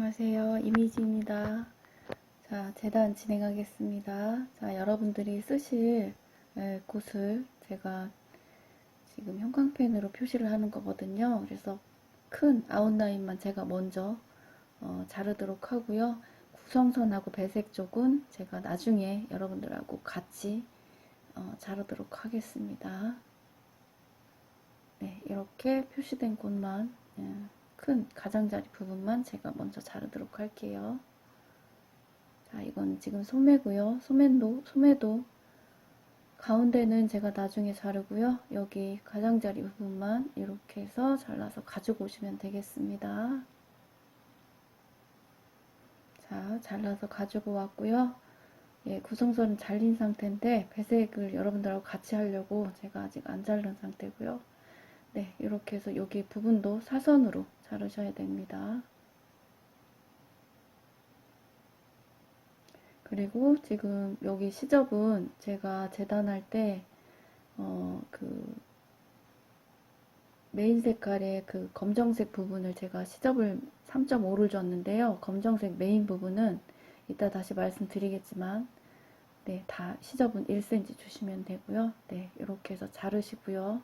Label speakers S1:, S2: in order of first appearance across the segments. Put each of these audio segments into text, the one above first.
S1: 안녕하세요. 이미지입니다. 자, 재단 진행하겠습니다. 자, 여러분들이 쓰실 곳을 제가 지금 형광펜으로 표시를 하는 거거든요. 그래서 큰 아웃라인만 제가 먼저 자르도록 하고요. 구성선하고 배색 쪽은 제가 나중에 여러분들하고 같이 자르도록 하겠습니다. 네, 이렇게 표시된 곳만 큰 가장자리 부분만 제가 먼저 자르도록 할게요. 자, 이건 지금 소매고요. 소매도 가운데는 제가 나중에 자르고요. 여기 가장자리 부분만 이렇게 해서 잘라서 가지고 오시면 되겠습니다. 자, 잘라서 가지고 왔고요. 예, 구성선은 잘린 상태인데 배색을 여러분들하고 같이 하려고 제가 아직 안 자른 상태고요. 네, 이렇게 해서 여기 부분도 사선으로 자르셔야 됩니다. 그리고 지금 여기 시접은 제가 재단할 때 그 메인 색깔의 그 검정색 부분을 제가 시접을 3.5를 줬는데요. 검정색 메인 부분은 이따 다시 말씀드리겠지만 네, 다 시접은 1cm 주시면 되고요. 네, 이렇게 해서 자르시고요.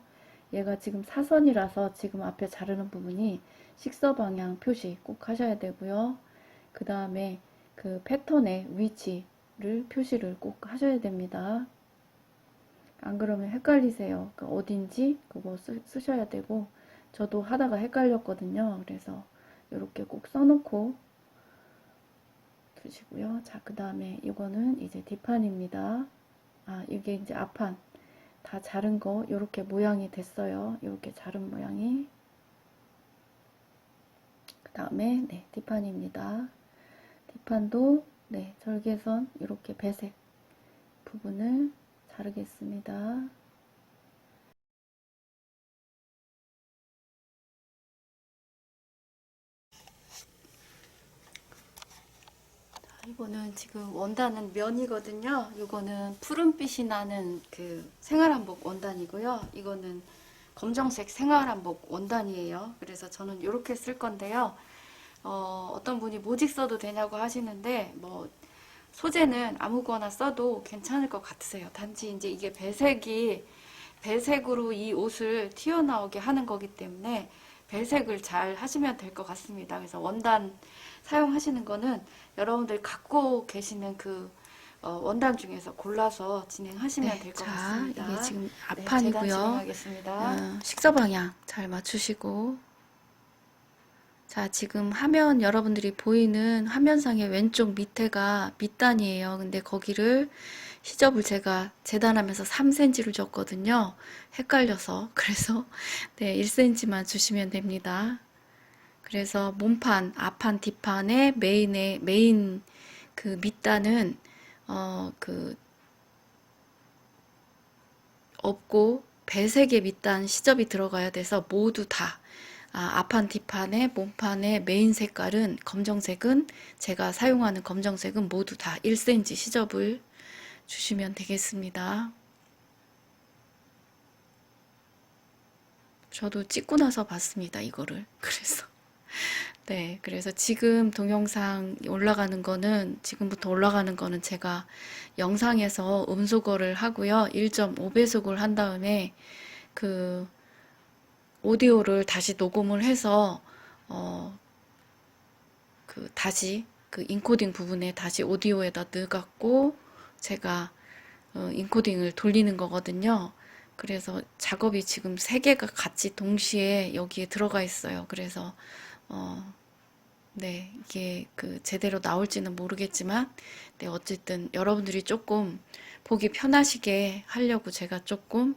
S1: 얘가 지금 사선이라서 지금 앞에 자르는 부분이 식서 방향 표시 꼭 하셔야 되고요. 그 다음에 그 패턴의 위치를 표시를 꼭 하셔야 됩니다. 안 그러면 헷갈리세요. 그러니까 어딘지 그거 쓰셔야 되고, 저도 하다가 헷갈렸거든요. 그래서 이렇게 꼭 써놓고 두시고요. 자, 그 다음에 이거는 이제 뒷판입니다. 아, 이게 이제 앞판 다 자른 거 이렇게 모양이 됐어요. 이렇게 자른 모양이. 그 다음에 네, 뒷판입니다. 뒷판도 네, 절개선 이렇게 배색 부분을 자르겠습니다. 이거는 지금 원단은 면이거든요. 이거는 푸른빛이 나는 그 생활한복 원단이고요. 이거는 검정색 생활한복 원단이에요. 그래서 저는 이렇게 쓸 건데요. 어떤 분이 모직 써도 되냐고 하시는데 뭐 소재는 아무거나 써도 괜찮을 것 같으세요. 단지 이제 이게 배색으로 이 옷을 튀어나오게 하는 거기 때문에 배색을 잘 하시면 될 것 같습니다. 그래서 원단 사용하시는 거는 여러분들 갖고 계시는 그 원단 중에서 골라서 진행하시면 될 것 같습니다. 이게 지금 앞판이고요. 네, 진행하겠습니다. 식서 방향 잘 맞추시고, 자, 지금 화면 여러분들이 보이는 화면상의 왼쪽 밑에가 밑단이에요. 근데 거기를 시접을 제가 재단하면서 3cm를 줬거든요. 헷갈려서. 그래서 네, 1cm만 주시면 됩니다. 그래서 몸판, 앞판, 뒷판의 메인 그 밑단은 그 없고 배색의 밑단 시접이 들어가야 돼서 모두 다 앞판, 뒷판의 몸판의 메인 색깔은 검정색은 제가 사용하는 검정색은 모두 다 1cm 시접을 주시면 되겠습니다. 저도 찍고 나서 봤습니다, 이거를. 그래서 네, 그래서 지금 동영상 올라가는 거는, 지금부터 올라가는 거는 제가 영상에서 음소거를 하고요. 1.5배속을 한 다음에 그 오디오를 다시 녹음을 해서, 다시 그 인코딩 부분에 다시 오디오에다 넣어갖고 제가 인코딩을 돌리는 거거든요. 그래서 작업이 지금 세 개가 같이 동시에 여기에 들어가 있어요. 그래서 네, 이게 그 제대로 나올지는 모르겠지만, 네, 어쨌든 여러분들이 조금 보기 편하시게 하려고 제가 조금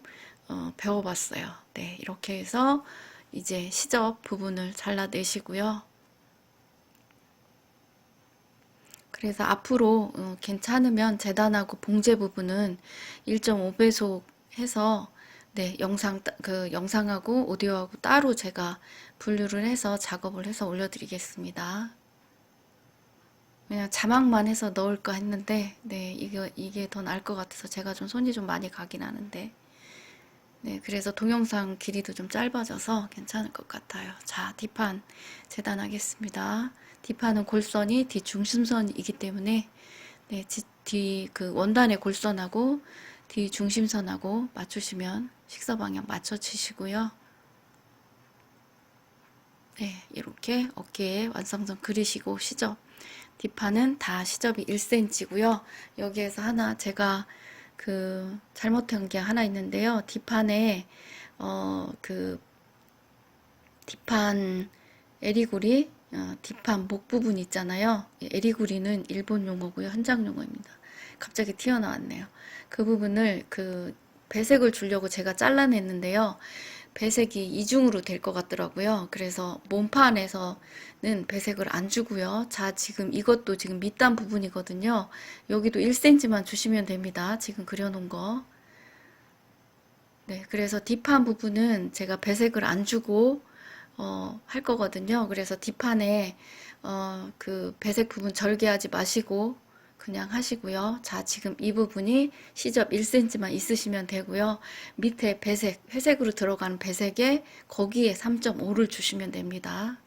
S1: 배워봤어요. 네, 이렇게 해서 이제 시접 부분을 잘라내시고요. 그래서 앞으로 괜찮으면 재단하고 봉제 부분은 1.5배속 해서 네, 영상하고 오디오하고 따로 제가 분류를 해서 작업을 해서 올려드리겠습니다. 그냥 자막만 해서 넣을까 했는데 네, 이게 더 나을 것 같아서 제가 좀 손이 좀 많이 가긴 하는데 네, 그래서 동영상 길이도 좀 짧아져서 괜찮을 것 같아요. 자, 뒷판 재단하겠습니다. 뒷판은 골선이 뒷중심선이기 때문에 네, 그 원단의 골선하고 뒷중심선하고 맞추시면 식사 방향 맞춰주시고요. 네, 이렇게 어깨에 완성선 그리시고 시접. 뒷판은 다 시접이 1cm고요. 여기에서 하나 제가 그 잘못한 게 하나 있는데요. 뒷판에 그 뒷판 에리구리 뒷판 목 부분 있잖아요. 에리구리는 일본 용어고요. 현장 용어입니다. 갑자기 튀어나왔네요. 그 부분을 그 배색을 주려고 제가 잘라냈는데요. 배색이 이중으로 될 것 같더라고요. 그래서 몸판에서는 배색을 안 주고요. 자, 지금 이것도 지금 밑단 부분이거든요. 여기도 1cm만 주시면 됩니다. 지금 그려놓은 거. 네, 그래서 뒷판 부분은 제가 배색을 안 주고 할 거거든요. 그래서 뒷판에 그 배색 부분 절개하지 마시고 그냥 하시고요. 자, 지금 이 부분이 시접 1cm만 있으시면 되고요. 밑에 배색, 회색으로 들어가는 배색에 거기에 3.5를 주시면 됩니다.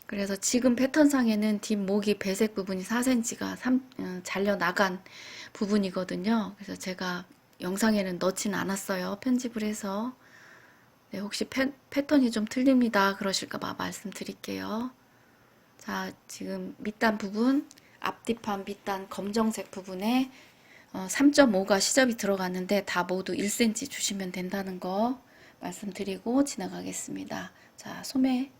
S1: 그래서 지금 패턴상에는 뒷목이 배색 부분이 4cm가 잘려 나간 부분이거든요. 그래서 제가 영상에는 넣진 않았어요. 편집을 해서. 네, 혹시 패턴이 좀 틀립니다. 그러실까봐 말씀드릴게요. 자, 지금 밑단 부분, 앞뒤판 밑단 검정색 부분에 3.5가 시접이 들어갔는데 다 모두 1cm 주시면 된다는 거 말씀드리고 지나가겠습니다. 자, 소매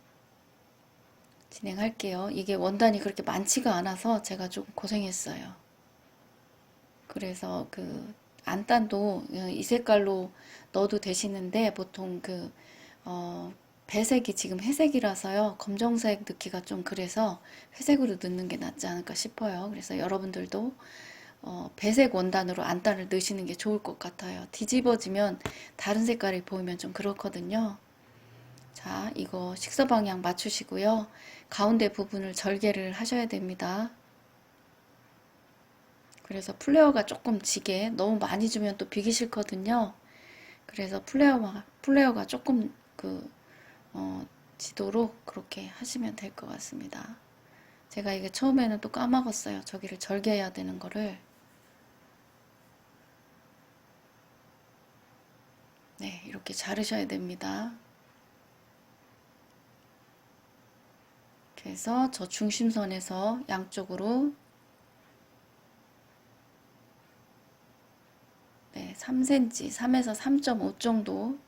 S1: 진행할게요. 이게 원단이 그렇게 많지가 않아서 제가 좀 고생했어요. 그래서 그 안단도 이 색깔로 넣어도 되시는데 보통 그 배색이 지금 회색이라서요. 검정색 넣기가 좀 그래서 회색으로 넣는 게 낫지 않을까 싶어요. 그래서 여러분들도 배색 원단으로 안단을 넣으시는 게 좋을 것 같아요. 뒤집어지면 다른 색깔이 보이면 좀 그렇거든요. 자, 이거 식서 방향 맞추시고요. 가운데 부분을 절개를 하셔야 됩니다. 그래서 플레어가 조금 지게 너무 많이 주면 또 비기 싫거든요. 그래서 플레어가 조금 지도록 그렇게 하시면 될 것 같습니다. 제가 이게 처음에는 또 까먹었어요. 저기를 절개해야 되는 거를. 네, 이렇게 자르셔야 됩니다. 그래서 저 중심선에서 양쪽으로 네, 3cm, 3에서 3.5 정도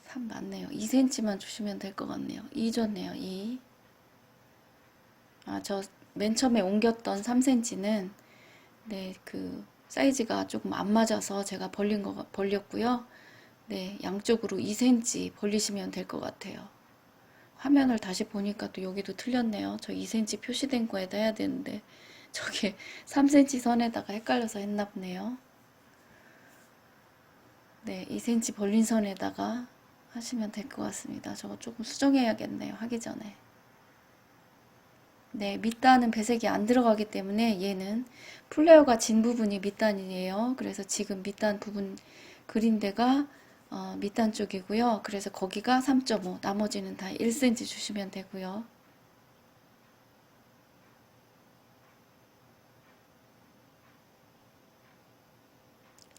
S1: 3 맞네요. 2cm만 주시면 될 것 같네요. 2 줬네요. 2. 아, 저 맨 처음에 옮겼던 3cm는 네, 그 사이즈가 조금 안 맞아서 제가 벌렸고요. 네, 양쪽으로 2cm 벌리시면 될 것 같아요. 화면을 다시 보니까 또 여기도 틀렸네요. 저 2cm 표시된 거에다 해야 되는데 저게 3cm 선에다가 헷갈려서 했나 보네요. 네, 2cm 벌린 선에다가 하시면 될 것 같습니다. 저거 조금 수정해야겠네요. 하기 전에. 네, 밑단은 배색이 안 들어가기 때문에 얘는 플레어가 진 부분이 밑단이에요. 그래서 지금 밑단 부분 그린 데가 밑단 쪽이고요. 그래서 거기가 3.5, 나머지는 다 1cm 주시면 되고요.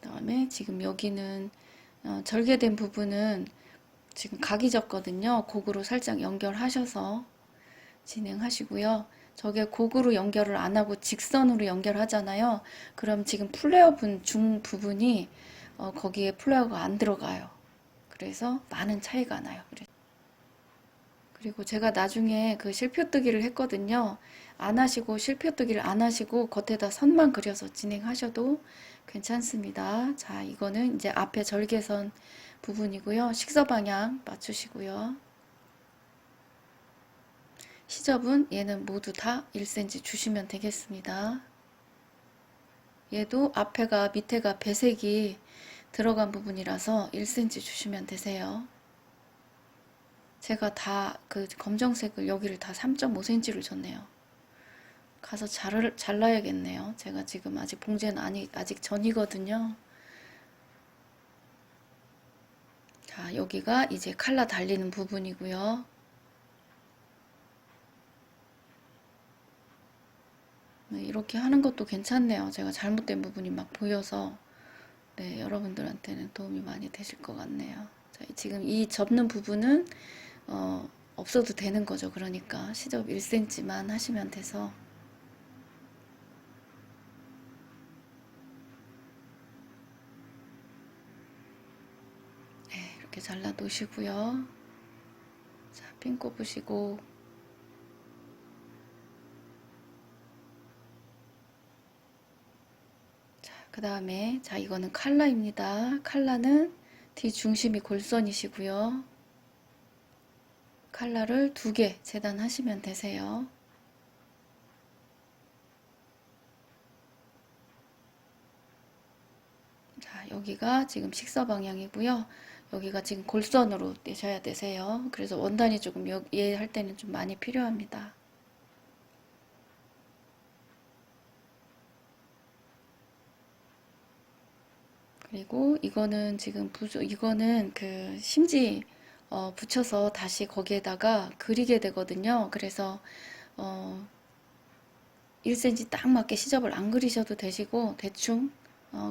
S1: 그 다음에 지금 여기는 절개된 부분은 지금 각이 졌거든요. 곡으로 살짝 연결하셔서 진행하시고요. 저게 곡으로 연결을 안 하고 직선으로 연결하잖아요. 그럼 지금 플레어 중 부분이 거기에 플레어가 안 들어가요. 그래서 많은 차이가 나요. 그리고 제가 나중에 그 실표뜨기를 했거든요. 안 하시고 실표뜨기를 안 하시고 겉에다 선만 그려서 진행하셔도 괜찮습니다. 자, 이거는 이제 앞에 절개선 부분이고요. 식서 방향 맞추시고요. 시접은 얘는 모두 다 1cm 주시면 되겠습니다. 얘도 앞에가 밑에가 배색이 들어간 부분이라서 1cm 주시면 되세요. 제가 다 그 검정색을 여기를 다 3.5cm를 줬네요. 가서 잘라야겠네요. 제가 지금 아직 봉제는 아직 전이거든요. 자, 여기가 이제 칼라 달리는 부분이고요. 네, 이렇게 하는 것도 괜찮네요. 제가 잘못된 부분이 막 보여서 네, 여러분들한테는 도움이 많이 되실 것 같네요. 자, 지금 이 접는 부분은 없어도 되는 거죠. 그러니까 시접 1cm만 하시면 돼서 네, 이렇게 잘라 놓으시고요. 자, 핀 꼽으시고 그 다음에 자, 이거는 칼라입니다. 칼라는 뒤중심이 골선이시고요. 칼라를 2개 재단하시면 되세요. 자, 여기가 지금 식서 방향이고요. 여기가 지금 골선으로 떼셔야 되세요. 그래서 원단이 조금 얘할 때는 좀 많이 필요합니다. 그리고 이거는 지금 이거는 그 심지 붙여서 다시 거기에다가 그리게 되거든요. 그래서 1cm 딱 맞게 시접을 안 그리셔도 되시고 대충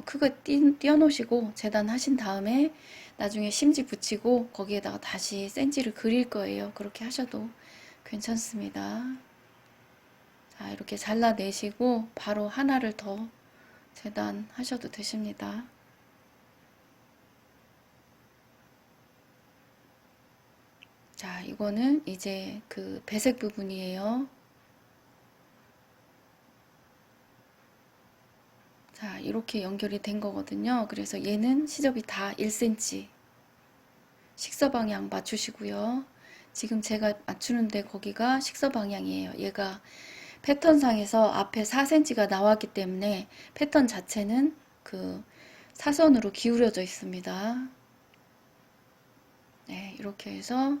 S1: 크게 띄워 놓으시고 재단하신 다음에 나중에 심지 붙이고 거기에다가 다시 센치를 그릴 거예요. 그렇게 하셔도 괜찮습니다. 자, 이렇게 잘라내시고 바로 하나를 더 재단하셔도 되십니다. 자, 이거는 이제 그 배색 부분이에요. 자, 이렇게 연결이 된 거거든요. 그래서 얘는 시접이 다 1cm 식서 방향 맞추시고요. 지금 제가 맞추는데 거기가 식서 방향이에요. 얘가 패턴상에서 앞에 4cm가 나왔기 때문에 패턴 자체는 그 사선으로 기울여져 있습니다. 네, 이렇게 해서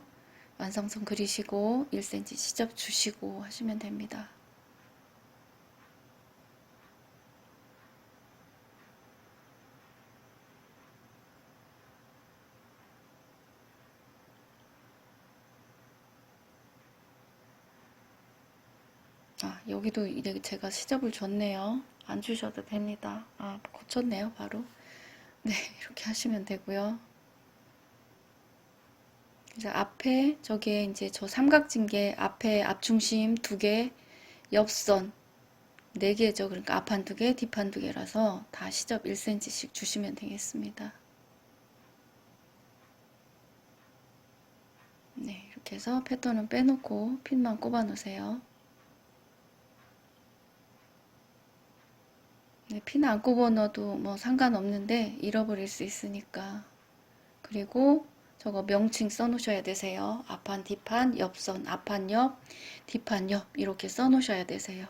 S1: 완성선 그리시고 1cm 시접 주시고 하시면 됩니다. 아, 여기도 이제 제가 시접을 줬네요. 안 주셔도 됩니다. 아, 고쳤네요, 바로. 네, 이렇게 하시면 되고요. 이제 앞에 저게 이제 저 삼각진 게 앞에 앞중심 2개, 옆선 4개죠. 그러니까 앞판 2개, 뒷판 2개라서 다 시접 1cm씩 주시면 되겠습니다. 네, 이렇게 해서 패턴은 빼놓고 핀만 꼽아 놓으세요. 네, 핀 안 꼽아 넣어도 뭐 상관없는데 잃어버릴 수 있으니까. 그리고 저거 명칭 써놓으셔야 되세요. 앞판, 뒷판, 옆선, 앞판, 옆, 뒷판, 옆 이렇게 써놓으셔야 되세요.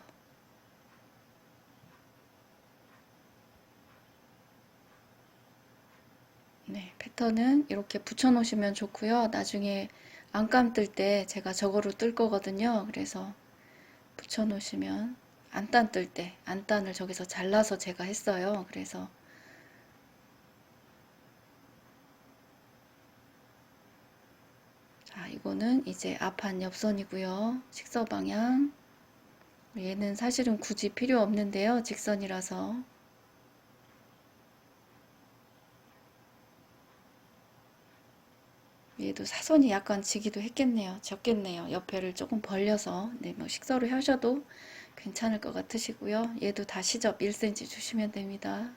S1: 네, 패턴은 이렇게 붙여놓으시면 좋고요. 나중에 안감 뜰 때 제가 저거로 뜰 거거든요. 그래서 붙여놓으시면 안단 뜰 때 안단을 저기서 잘라서 제가 했어요. 그래서 자, 이거는 이제 앞판 옆선이고요. 식서 방향. 얘는 사실은 굳이 필요 없는데요. 직선이라서. 얘도 사선이 약간 지기도 했겠네요. 적겠네요. 옆에를 조금 벌려서 네, 뭐 식서를 하셔도 괜찮을 것 같으시고요. 얘도 다 시접 1cm 주시면 됩니다.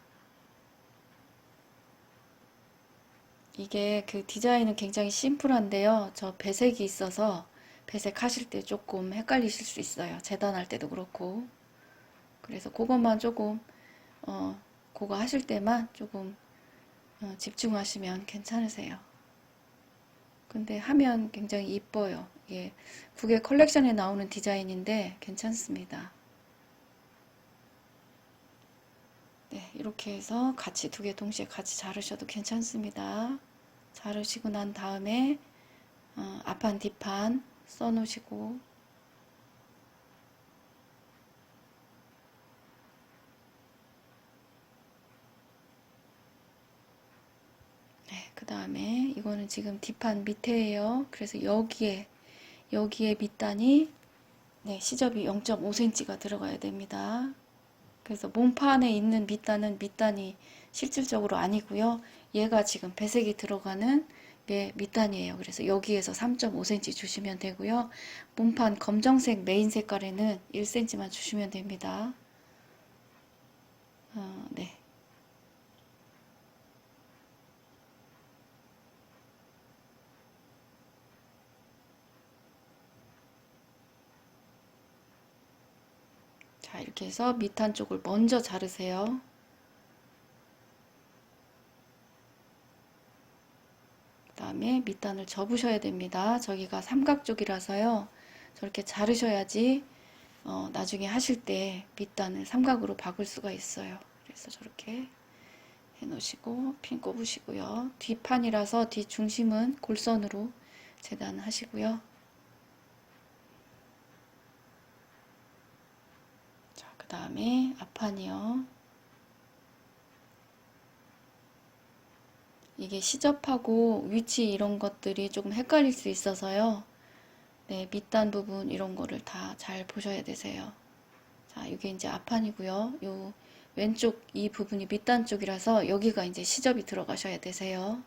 S1: 이게 그 디자인은 굉장히 심플한데요. 저 배색이 있어서 배색하실 때 조금 헷갈리실 수 있어요. 재단할 때도 그렇고. 그래서 그것만 조금 그거 하실 때만 조금 집중하시면 괜찮으세요. 근데 하면 굉장히 이뻐요. 이게 국외 컬렉션에 나오는 디자인인데 괜찮습니다. 네, 이렇게 해서 같이 2개 동시에 같이 자르셔도 괜찮습니다. 자르시고 난 다음에 앞판 뒷판 써놓으시고 네, 그 그 다음에 이거는 지금 뒷판 밑에예요. 그래서 여기에 밑단이 네, 시접이 0.5cm가 들어가야 됩니다. 그래서 몸판에 있는 밑단이 실질적으로 아니고요. 얘가 지금 배색이 들어가는 게 밑단이에요. 그래서 여기에서 3.5cm 주시면 되고요. 몸판 검정색 메인 색깔에는 1cm만 주시면 됩니다. 네. 자, 이렇게 해서 밑단 쪽을 먼저 자르세요. 그 다음에 밑단을 접으셔야 됩니다. 저기가 삼각 쪽이라서요. 저렇게 자르셔야지 나중에 하실 때 밑단을 삼각으로 박을 수가 있어요. 그래서 저렇게 해 놓으시고 핀 꼽으시고요. 뒷판이라서 뒷중심은 골선으로 재단하시고요. 자, 그 다음에 앞판이요. 이게 시접하고 위치 이런 것들이 조금 헷갈릴 수 있어서요. 네, 밑단 부분 이런 거를 다 잘 보셔야 되세요. 자, 이게 이제 앞판이고요. 요 왼쪽 이 부분이 밑단 쪽이라서 여기가 이제 시접이 들어가셔야 되세요.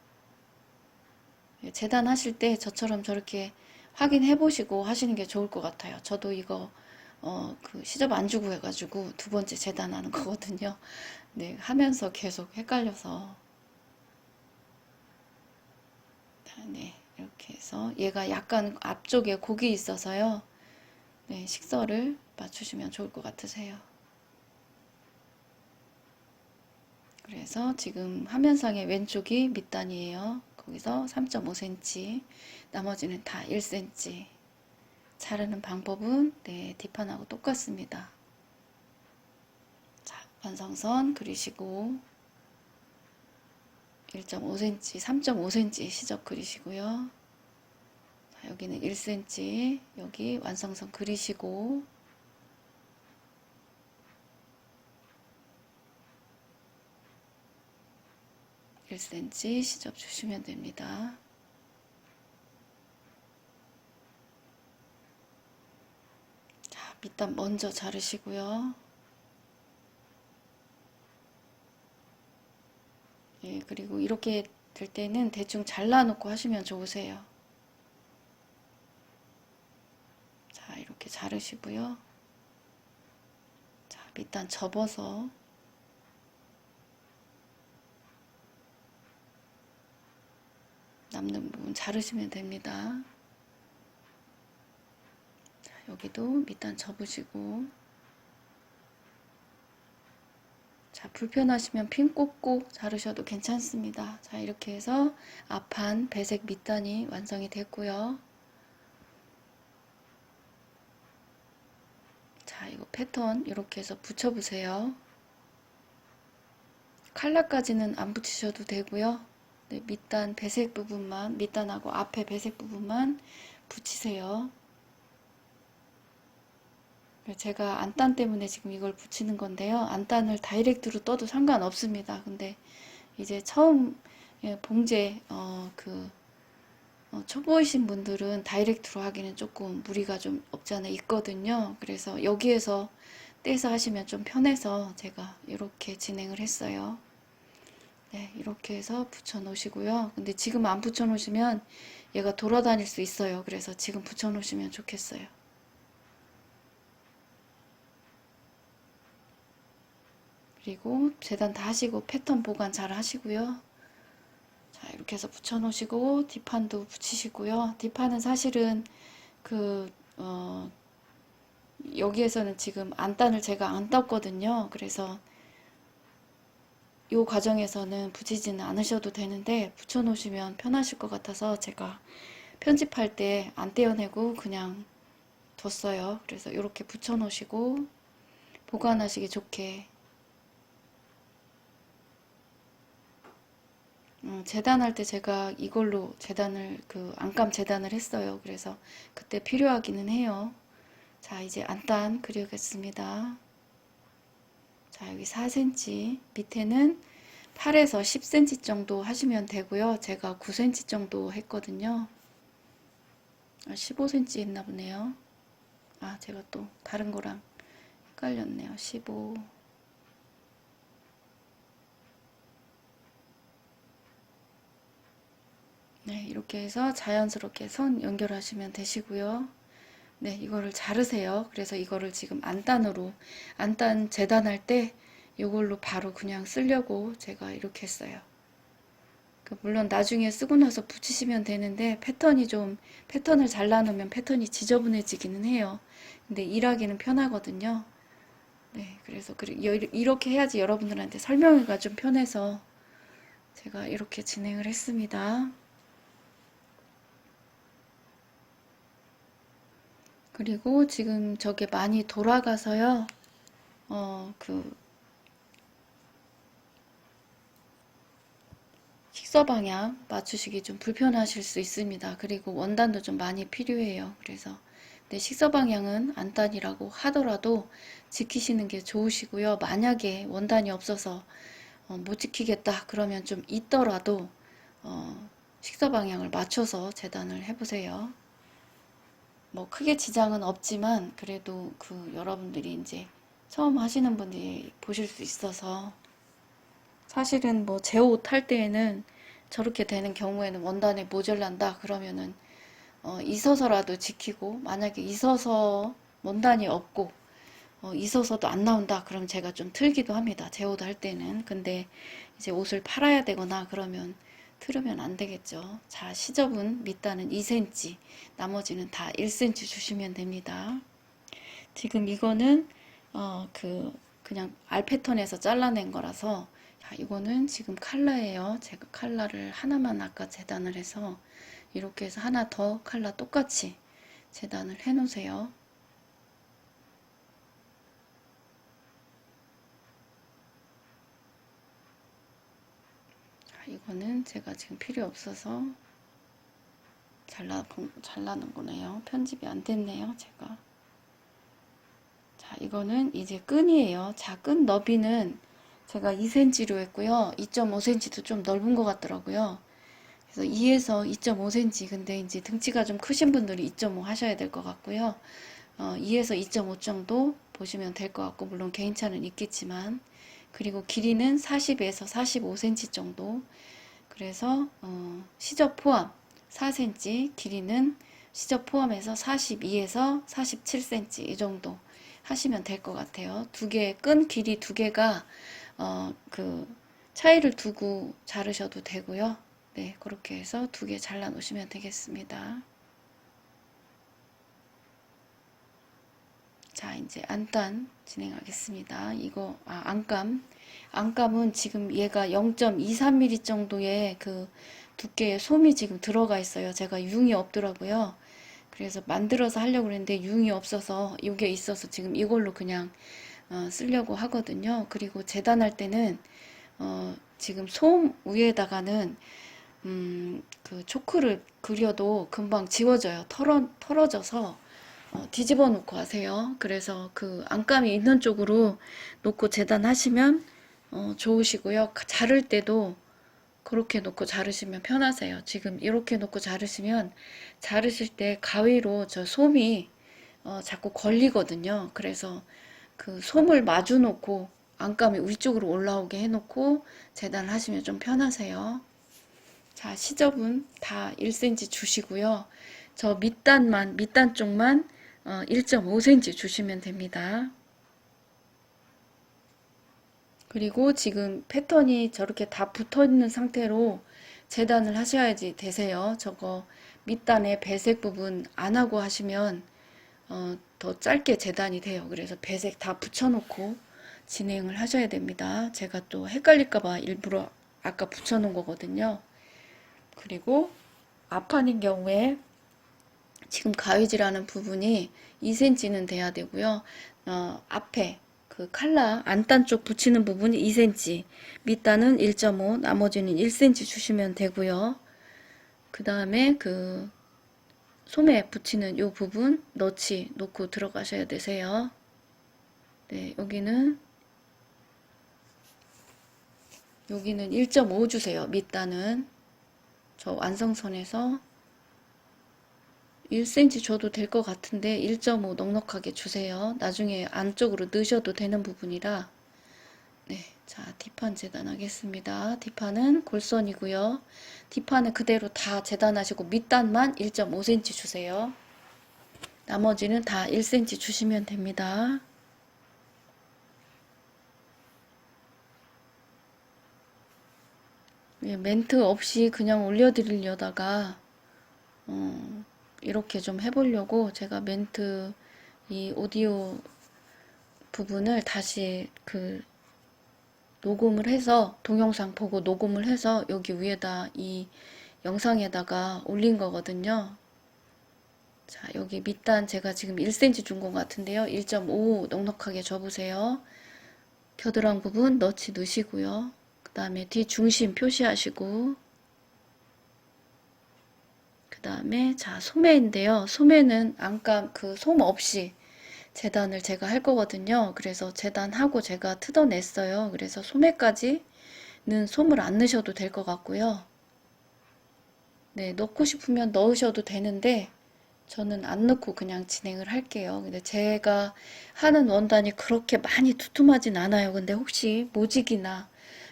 S1: 재단하실 때 저처럼 저렇게 확인해 보시고 하시는 게 좋을 것 같아요. 저도 이거 그 시접 안 주고 해가지고 두 번째 재단하는 거거든요. 네, 하면서 계속 헷갈려서. 네, 이렇게 해서 얘가 약간 앞쪽에 곡이 있어서요. 네, 식설을 맞추시면 좋을 것 같으세요. 그래서 지금 화면상의 왼쪽이 밑단이에요. 거기서 3.5cm, 나머지는 다 1cm. 자르는 방법은 네, 뒷판하고 똑같습니다. 자, 완성선 그리시고 1.5cm, 3.5cm 시접 그리시고요. 자, 여기는 1cm, 여기 완성선 그리시고 1cm 시접 주시면 됩니다. 자, 밑단 먼저 자르시고요. 예, 그리고 이렇게 될 때는 대충 잘라놓고 하시면 좋으세요. 자, 이렇게 자르시고요. 자, 밑단 접어서 남는 부분 자르시면 됩니다. 자, 여기도 밑단 접으시고 자, 불편하시면 핀 꽂고 자르셔도 괜찮습니다. 자, 이렇게 해서 앞판 배색 밑단이 완성이 됐고요. 자, 이거 패턴 이렇게 해서 붙여보세요. 칼라까지는 안 붙이셔도 되고요. 네, 밑단 배색 부분만, 밑단하고 앞에 배색 부분만 붙이세요. 제가 안단 때문에 지금 이걸 붙이는 건데요. 안단을 다이렉트로 떠도 상관없습니다. 근데 이제 처음 봉제 초보이신 분들은 다이렉트로 하기는 조금 무리가 좀 없지 않아 있거든요. 그래서 여기에서 떼서 하시면 좀 편해서 제가 이렇게 진행을 했어요. 네, 이렇게 해서 붙여 놓으시고요. 근데 지금 안 붙여 놓으시면 얘가 돌아다닐 수 있어요. 그래서 지금 붙여 놓으시면 좋겠어요. 그리고 재단 다 하시고 패턴 보관 잘 하시고요. 자, 이렇게 해서 붙여 놓으시고 뒷판도 붙이시고요. 뒷판은 사실은 그 여기에서는 지금 안단을 제가 안 떴거든요. 그래서 이 과정에서는 붙이지는 않으셔도 되는데 붙여 놓으시면 편하실 것 같아서 제가 편집할 때 안 떼어내고 그냥 뒀어요. 그래서 이렇게 붙여 놓으시고 보관하시기 좋게 재단할 때 제가 이걸로 재단을 안감 재단을 했어요. 그래서 그때 필요하기는 해요. 자, 이제 안단 그리겠습니다. 자, 여기 4cm 밑에는 8에서 10cm 정도 하시면 되고요. 제가 9cm 정도 했거든요. 15cm 했나 보네요. 제가 또 다른 거랑 헷갈렸네요. 15. 네, 이렇게 해서 자연스럽게 선 연결하시면 되시고요. 네, 이거를 자르세요. 그래서 이거를 지금 안단 재단할 때 이걸로 바로 그냥 쓰려고 제가 이렇게 했어요. 물론 나중에 쓰고 나서 붙이시면 되는데 패턴을 잘라놓으면 패턴이 지저분해지기는 해요. 근데 일하기는 편하거든요. 네, 그래서 이렇게 해야지 여러분들한테 설명하기가 좀 편해서 제가 이렇게 진행을 했습니다. 그리고 지금 저게 많이 돌아가서요. 식서 방향 맞추시기 좀 불편하실 수 있습니다. 그리고 원단도 좀 많이 필요해요. 그래서 네, 식서 방향은 안단이라고 하더라도 지키시는 게 좋으시고요. 만약에 원단이 없어서 못 지키겠다 그러면 좀 있더라도 식서 방향을 맞춰서 재단을 해보세요. 뭐 크게 지장은 없지만 그래도 여러분들이 이제 처음 하시는 분들이 보실 수 있어서 사실은 뭐 제 옷 할 때에는 저렇게 되는 경우에는 원단에 모자란다 그러면은 있어서라도 지키고 만약에 있어서 원단이 없고 있어서도 안 나온다 그럼 제가 좀 틀기도 합니다. 제 옷 할 때는. 근데 이제 옷을 팔아야 되거나 그러면 틀으면 안 되겠죠. 자, 시접은 밑단은 2cm, 나머지는 다 1cm 주시면 됩니다. 지금 이거는 그냥 알 패턴에서 잘라낸 거라서 자, 이거는 지금 칼라예요. 제가 칼라를 하나만 아까 재단을 해서 이렇게 해서 하나 더 칼라 똑같이 재단을 해 놓으세요. 이거는 제가 지금 필요 없어서 잘라놓은 거네요. 편집이 안 됐네요, 제가. 자, 이거는 이제 끈이에요. 자, 끈 너비는 제가 2cm로 했고요. 2.5cm도 좀 넓은 것 같더라고요. 그래서 2에서 2.5cm. 근데 이제 등치가 좀 크신 분들이 2.5 하셔야 될 것 같고요. 2에서 2.5 정도 보시면 될 것 같고, 물론 개인차는 있겠지만, 그리고 길이는 40에서 45cm 정도. 그래서 시접 포함 4cm, 길이는 시접 포함해서 42에서 47cm 이 정도 하시면 될 것 같아요. 끈 길이 두 개가 차이를 두고 자르셔도 되고요. 네, 그렇게 해서 두 개 잘라 놓으시면 되겠습니다. 자, 이제 안단 진행하겠습니다. 안감은 지금 얘가 0.23mm 정도의 두께의 솜이 지금 들어가 있어요. 제가 융이 없더라고요. 그래서 만들어서 하려고 했는데 융이 없어서 이게 있어서 지금 이걸로 그냥 쓰려고 하거든요. 그리고 재단할 때는 지금 솜 위에다가는 초크를 그려도 금방 지워져요. 털어져서 뒤집어 놓고 하세요. 그래서 안감이 있는 쪽으로 놓고 재단하시면 좋으시고요. 자를 때도 그렇게 놓고 자르시면 편하세요. 지금 이렇게 놓고 자르시면 자르실 때 가위로 저 솜이 자꾸 걸리거든요. 그래서 솜을 마주 놓고 안감이 위쪽으로 올라오게 해놓고 재단을 하시면 좀 편하세요. 자, 시접은 다 1cm 주시고요. 저 밑단 쪽만 1.5cm 주시면 됩니다. 그리고 지금 패턴이 저렇게 다 붙어 있는 상태로 재단을 하셔야지 되세요. 저거 밑단에 배색 부분 안 하고 하시면 더 짧게 재단이 돼요. 그래서 배색 다 붙여놓고 진행을 하셔야 됩니다. 제가 또 헷갈릴까봐 일부러 아까 붙여놓은 거거든요. 그리고 앞판인 경우에 지금 가위질하는 부분이 2cm는 돼야 되고요. 앞에 칼라 안단 쪽 붙이는 부분이 2cm, 밑단은 1.5, 나머지는 1cm 주시면 되고요. 그 다음에 소매 붙이는 이 부분 놓고 들어가셔야 되세요. 네, 여기는 여기는 1.5 주세요. 밑단은 저 완성선에서 1cm 줘도 될 것 같은데 1.5 넉넉하게 주세요. 나중에 안쪽으로 넣으셔도 되는 부분이라. 네, 자, 뒷판 재단하겠습니다. 뒷판은 골선이고요. 뒷판은 그대로 다 재단하시고 밑단만 1.5cm 주세요. 나머지는 다 1cm 주시면 됩니다. 멘트 없이 그냥 올려드리려다가 이렇게 좀 해보려고 제가 멘트 이 오디오 부분을 다시 녹음을 해서 동영상 보고 녹음을 해서 여기 위에다 이 영상에다가 올린 거거든요. 자, 여기 밑단 제가 지금 1cm 준 것 같은데요. 1.5 넉넉하게 줘보세요. 겨드랑 부분 너치 넣으시고요. 그 다음에 뒤 중심 표시하시고, 그 다음에 자, 소매인데요. 소매는 안감 솜 없이 재단을 제가 할 거거든요. 그래서 재단하고 제가 뜯어냈어요. 그래서 소매까지는 솜을 안 넣으셔도 될 것 같고요. 네, 넣고 싶으면 넣으셔도 되는데 저는 안 넣고 그냥 진행을 할게요. 근데 제가 하는 원단이 그렇게 많이 두툼하진 않아요. 근데 혹시 모직이나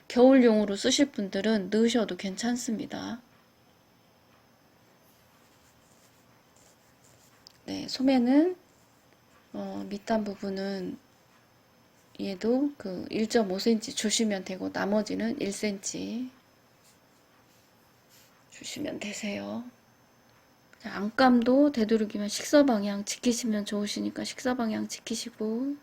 S1: 겨울용으로 쓰실 분들은 넣으셔도 괜찮습니다. 네, 소매는 밑단 부분은 얘도 1.5cm 주시면 되고 나머지는 1cm 주시면 되세요. 안감도 되도록이면 식사방향 지키시면 좋으시니까 식사방향 지키시고,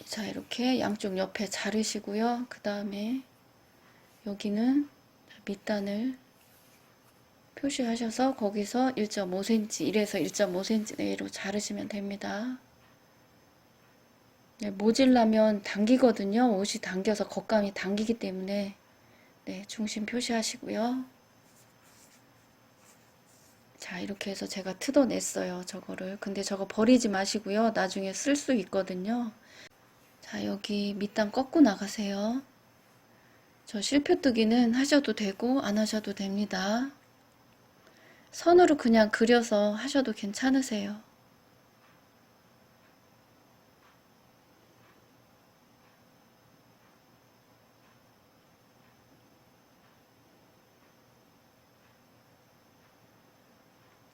S1: 자, 이렇게 양쪽 옆에 자르시고요. 그 다음에 여기는 밑단을 표시하셔서 거기서 1.5cm, 1에서 1.5cm 내로 자르시면 됩니다. 네, 모질라면 당기거든요. 옷이 당겨서 겉감이 당기기 때문에 네, 중심 표시하시고요. 자, 이렇게 해서 제가 뜯어냈어요. 저거를. 근데 저거 버리지 마시고요. 나중에 쓸 수 있거든요. 자, 여기 밑단 꺾고 나가세요. 저 실표뜨기는 하셔도 되고 안 하셔도 됩니다. 선으로 그냥 그려서 하셔도 괜찮으세요.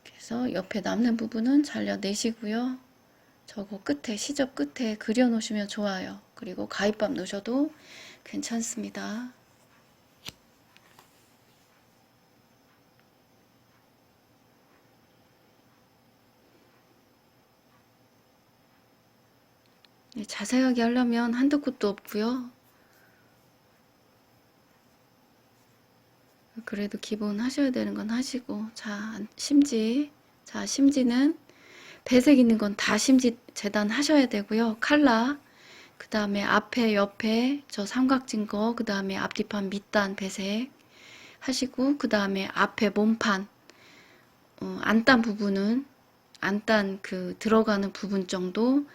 S1: 그래서 옆에 남는 부분은 잘라내시고요. 저거 끝에, 시접 끝에 그려 놓으시면 좋아요. 그리고 가위밥 넣으셔도 괜찮습니다. 네, 자세하게 하려면 한도 끝도 없고요. 그래도 기본 하셔야 되는 건 하시고, 자, 심지. 자, 심지는 배색 있는 건 다 심지 재단 하셔야 되고요. 칼라, 그 다음에 앞에, 옆에 저 삼각진 거, 그 다음에 앞뒤판 밑단 배색 하시고, 그 다음에 앞에 몸판, 안단 부분은, 안단 들어가는 부분 정도,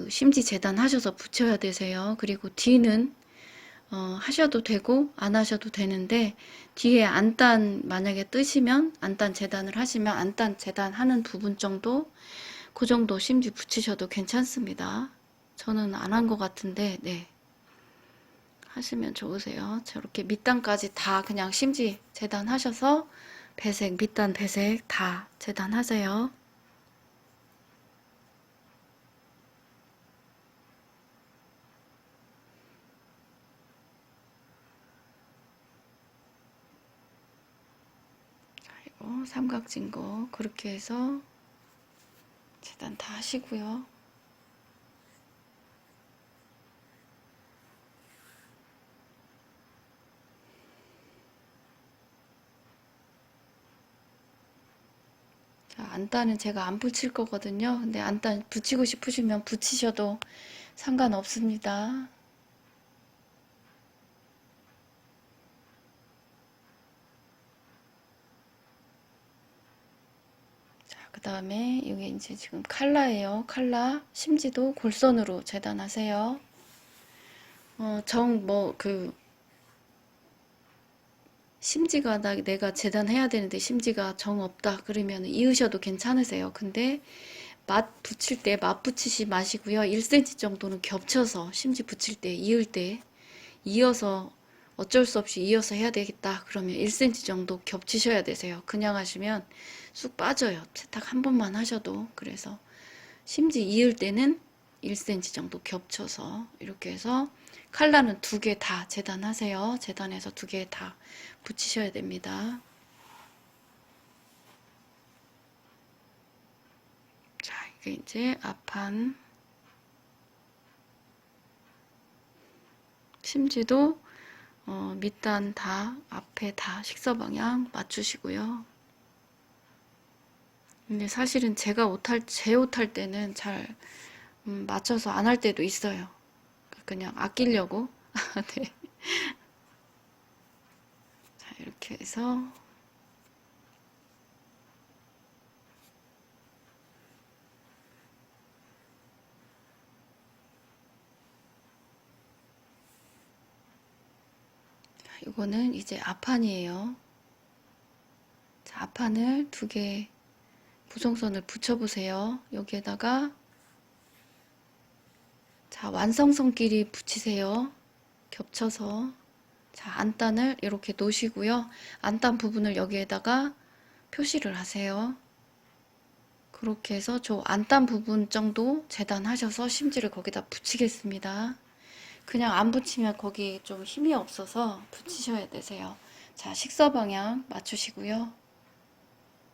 S1: 심지 재단 하셔서 붙여야 되세요. 그리고 뒤는 하셔도 되고 안 하셔도 되는데 뒤에 안단 만약에 뜨시면 안단 재단을 하시면 안단 재단하는 부분 정도 그 정도 심지 붙이셔도 괜찮습니다. 저는 안 한 것 같은데 네 하시면 좋으세요. 저렇게 밑단까지 다 그냥 심지 재단하셔서 배색 밑단 배색 다 재단하세요. 삼각진 거 그렇게 해서 재단 다 하시고요. 자, 안단은 제가 안 붙일 거거든요. 근데 안단 붙이고 싶으시면 붙이셔도 상관없습니다. 그 다음에 이게 이제 지금 칼라예요. 칼라 심지도 골선으로 재단하세요. 심지가 내가 재단해야 되는데 심지가 정 없다 그러면 이으셔도 괜찮으세요. 근데 맛 붙일 때 맛 붙이지 마시고요. 1cm 정도는 겹쳐서 심지 붙일 때 이을 때 이어서 어쩔 수 없이 이어서 해야 되겠다 그러면 1cm 정도 겹치셔야 되세요. 그냥 하시면 쑥 빠져요. 세탁 한 번만 하셔도. 그래서 심지 이을 때는 1cm 정도 겹쳐서 이렇게 해서 칼라는 2개 다 재단하세요. 재단해서 2개 다 붙이셔야 됩니다. 자, 이게 이제 앞판 심지도 밑단 다 앞에 다 식서 방향 맞추시고요. 근데 사실은 제가 제 옷 할 때는 잘 맞춰서 안 할 때도 있어요. 그냥 아끼려고. 네. 자, 이렇게 해서 이거는 이제 앞판이에요. 자, 앞판을 2개 부송선을 붙여보세요. 여기에다가 자, 완성선끼리 붙이세요. 겹쳐서 자, 안단을 이렇게 놓으시고요. 안단 부분을 여기에다가 표시를 하세요. 그렇게 해서 저 안단 부분 정도 재단하셔서 심지를 거기다 붙이겠습니다. 그냥 안 붙이면 거기 좀 힘이 없어서 붙이셔야 되세요. 자, 식서 방향 맞추시고요.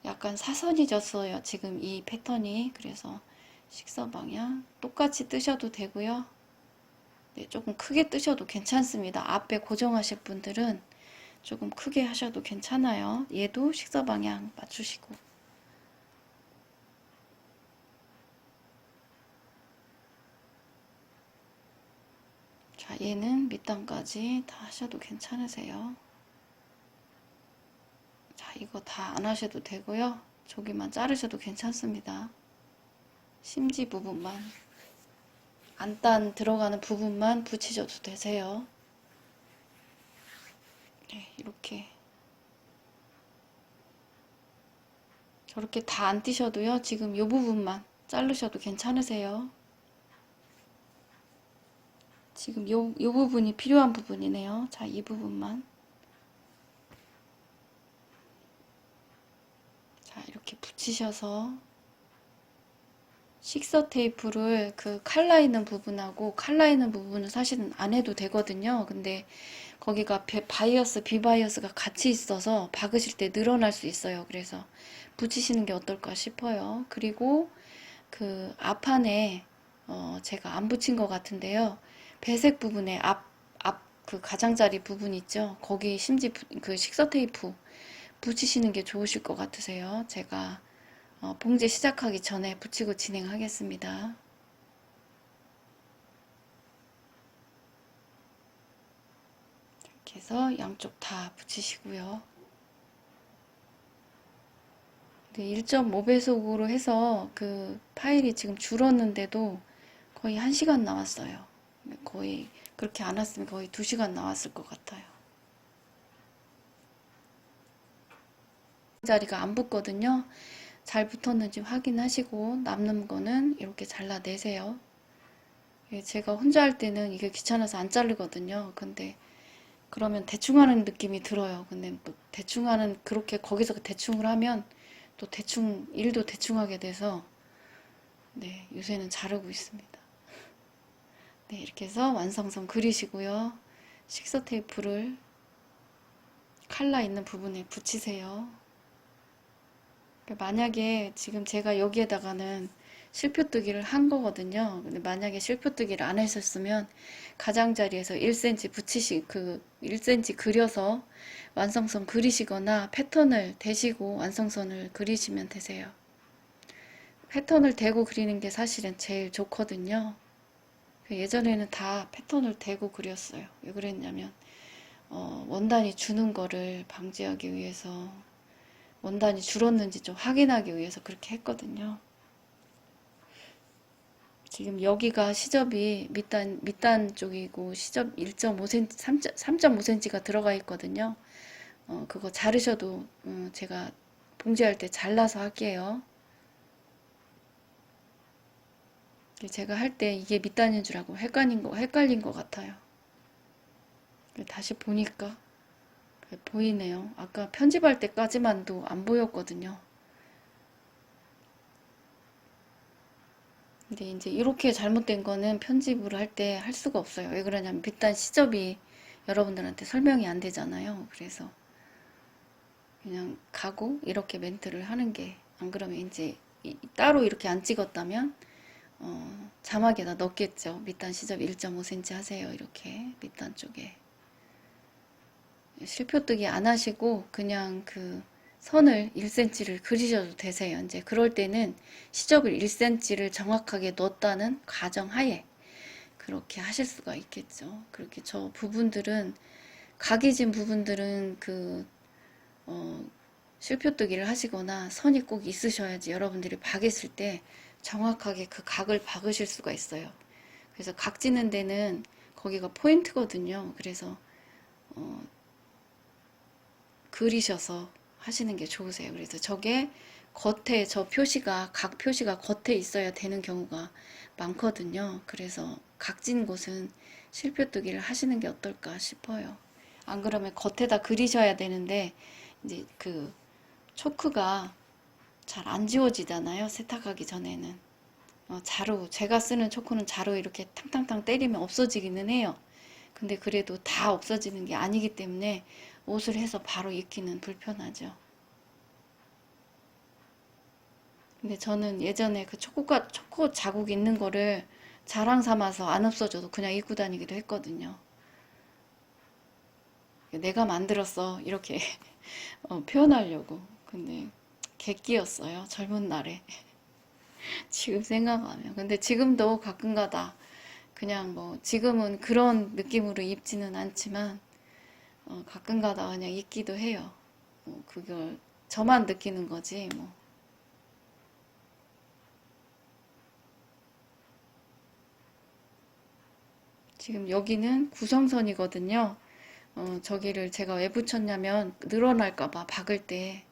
S1: 약간 사선이 졌어요. 지금 이 패턴이. 그래서 식서 방향 똑같이 뜨셔도 되고요. 네, 조금 크게 뜨셔도 괜찮습니다. 앞에 고정하실 분들은 조금 크게 하셔도 괜찮아요. 얘도 식서 방향 맞추시고. 자, 얘는 밑단까지 다 하셔도 괜찮으세요. 자, 이거 다 안 하셔도 되고요. 저기만 자르셔도 괜찮습니다. 심지 부분만, 안단 들어가는 부분만 붙이셔도 되세요. 네, 이렇게. 저렇게 다 안 띄셔도요. 지금 이 부분만 자르셔도 괜찮으세요. 지금 요 부분이 필요한 부분이네요. 자, 이 부분만. 자, 이렇게 붙이셔서 식서 테이프를 그 칼라 있는 부분하고 칼라 있는 부분은 사실은 안 해도 되거든요. 근데 거기가 바이어스, 비바이어스가 같이 있어서 박으실 때 늘어날 수 있어요. 그래서 붙이시는 게 어떨까 싶어요. 그리고 그 앞판에 제가 안 붙인 것 같은데요. 배색 부분에 그 가장자리 부분 있죠. 거기 심지 그 식서 테이프 붙이시는 게 좋으실 것 같으세요. 제가 봉제 시작하기 전에 붙이고 진행하겠습니다. 이렇게 해서 양쪽 다 붙이시고요. 1.5배속으로 해서 그 파일이 지금 줄었는데도 거의 1시간 나왔어요. 거의 그렇게 안 왔으면 거의 2시간 나왔을 것 같아요. 자리가 안 붙거든요. 잘 붙었는지 확인하시고 남는 거는 이렇게 잘라내세요. 제가 혼자 할 때는 이게 귀찮아서 안 자르거든요. 근데 그러면 대충 하는 느낌이 들어요. 근데 또 대충 하는, 그렇게 거기서 대충을 하면 또 대충, 일도 대충 하게 돼서 네, 요새는 자르고 있습니다. 네, 이렇게 해서 완성선 그리시고요. 식서 테이프를 칼라 있는 부분에 붙이세요. 만약에 지금 제가 여기에다가는 실표뜨기를 한 거거든요. 근데 만약에 실표뜨기를 안 하셨으면 가장자리에서 1cm 1cm 그려서 완성선 그리시거나 패턴을 대시고 완성선을 그리시면 되세요. 패턴을 대고 그리는 게 사실은 제일 좋거든요. 예전에는 다 패턴을 대고 그렸어요. 왜 그랬냐면 원단이 주는 거를 방지하기 위해서 원단이 줄었는지 좀 확인하기 위해서 그렇게 했거든요. 지금 여기가 시접이 밑단 쪽이고 시접 1.5cm, 3.5cm가 들어가 있거든요. 그거 자르셔도 제가 봉제할 때 잘라서 할게요. 제가 할 때 이게 밑단인 줄 알고 헷갈린 것 같아요. 다시 보니까 보이네요. 아까 편집할 때까지만도 안 보였거든요. 근데 이제 이렇게 잘못된 거는 편집을 할 때 할 수가 없어요. 왜 그러냐면 밑단 시접이 여러분들한테 설명이 안 되잖아요. 그래서 그냥 가고 이렇게 멘트를 하는 게, 안 그러면 이제 따로 이렇게 안 찍었다면 자막에다 넣겠죠. 밑단 시접 1.5cm 하세요. 이렇게 밑단 쪽에. 실표뜨기 안 하시고 그냥 그 선을 1cm를 그리셔도 되세요. 이제 그럴 때는 시접을 1cm를 정확하게 넣었다는 가정하에 그렇게 하실 수가 있겠죠. 그렇게 저 부분들은, 각이 진 부분들은 실표뜨기를 하시거나 선이 꼭 있으셔야지 여러분들이 박으실 때 정확하게 그 각을 박으실 수가 있어요. 그래서 각 지는 데는 거기가 포인트거든요. 그래서 그리셔서 하시는 게 좋으세요. 그래서 저게 겉에 각 표시가 겉에 있어야 되는 경우가 많거든요. 그래서 각진 곳은 실표뜨기를 하시는 게 어떨까 싶어요. 안 그러면 겉에다 그리셔야 되는데 이제 그 초크가 잘 안 지워지잖아요. 세탁하기 전에는. 제가 쓰는 초크는 자로 이렇게 탕탕탕 때리면 없어지기는 해요. 근데 그래도 다 없어지는 게 아니기 때문에 옷을 해서 바로 입기는 불편하죠. 근데 저는 예전에 그 초코 자국 있는 거를 자랑 삼아서 안 없어져도 그냥 입고 다니기도 했거든요. 내가 만들었어. 이렇게 표현하려고. 근데 객기였어요. 젊은 날에. 지금 생각하면. 근데 지금도 가끔가다 그냥 뭐 지금은 그런 느낌으로 입지는 않지만 가끔가다 그냥 입기도 해요. 그걸 저만 느끼는 거지 뭐. 지금 여기는 구성선이거든요. 저기를 제가 왜 붙였냐면 늘어날까봐 박을 때,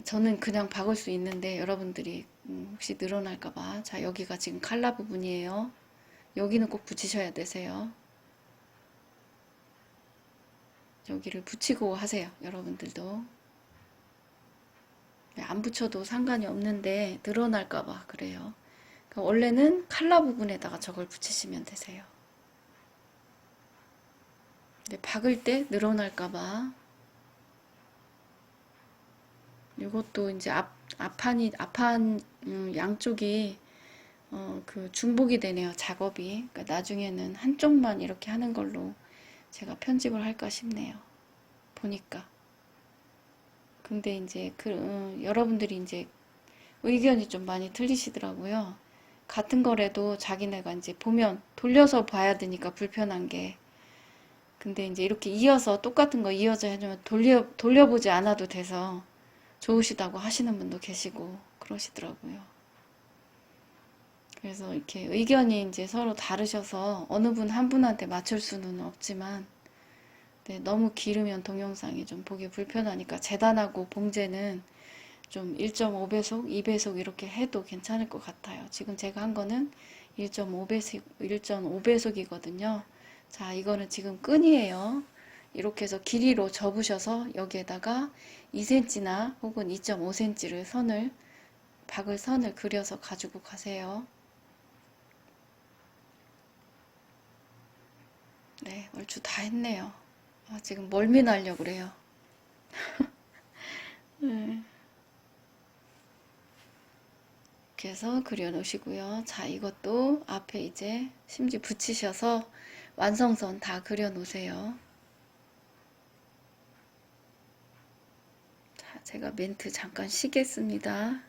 S1: 저는 그냥 박을 수 있는데 여러분들이 혹시 늘어날까봐. 자, 여기가 지금 칼라 부분이에요. 여기는 꼭 붙이셔야 되세요. 여기를 붙이고 하세요. 여러분들도. 안 붙여도 상관이 없는데 늘어날까봐 그래요. 그러니까 원래는 칼라 부분에다가 저걸 붙이시면 되세요. 근데 박을 때 늘어날까봐. 이것도 이제 앞판 양쪽이 그 중복이 되네요. 작업이. 그러니까 나중에는 한쪽만 이렇게 하는 걸로 제가 편집을 할까 싶네요. 보니까. 근데 이제 여러분들이 이제 의견이 좀 많이 틀리시더라고요. 같은 거라도 자기네가 이제 보면 돌려서 봐야 되니까 불편한 게. 근데 이제 이렇게 이어서 똑같은 거 이어서 해주면 돌려보지 않아도 돼서 좋으시다고 하시는 분도 계시고 그러시더라고요. 그래서 이렇게 의견이 이제 서로 다르셔서 어느 분 한 분한테 맞출 수는 없지만, 네, 너무 길으면 동영상이 좀 보기 불편하니까 재단하고 봉제는 좀 1.5배속, 2배속 이렇게 해도 괜찮을 것 같아요. 지금 제가 한 거는 1.5배속이거든요. 자, 이거는 지금 끈이에요. 이렇게 해서 길이로 접으셔서 여기에다가 2cm나 혹은 2.5cm를 박을 선을 그려서 가지고 가세요. 네, 얼추 다 했네요. 지금 멀미 나려고 그래요. 네. 이렇게 해서 그려 놓으시고요. 자, 이것도 앞에 이제 심지 붙이셔서 완성선 다 그려 놓으세요. 자, 제가 멘트 잠깐 쉬겠습니다.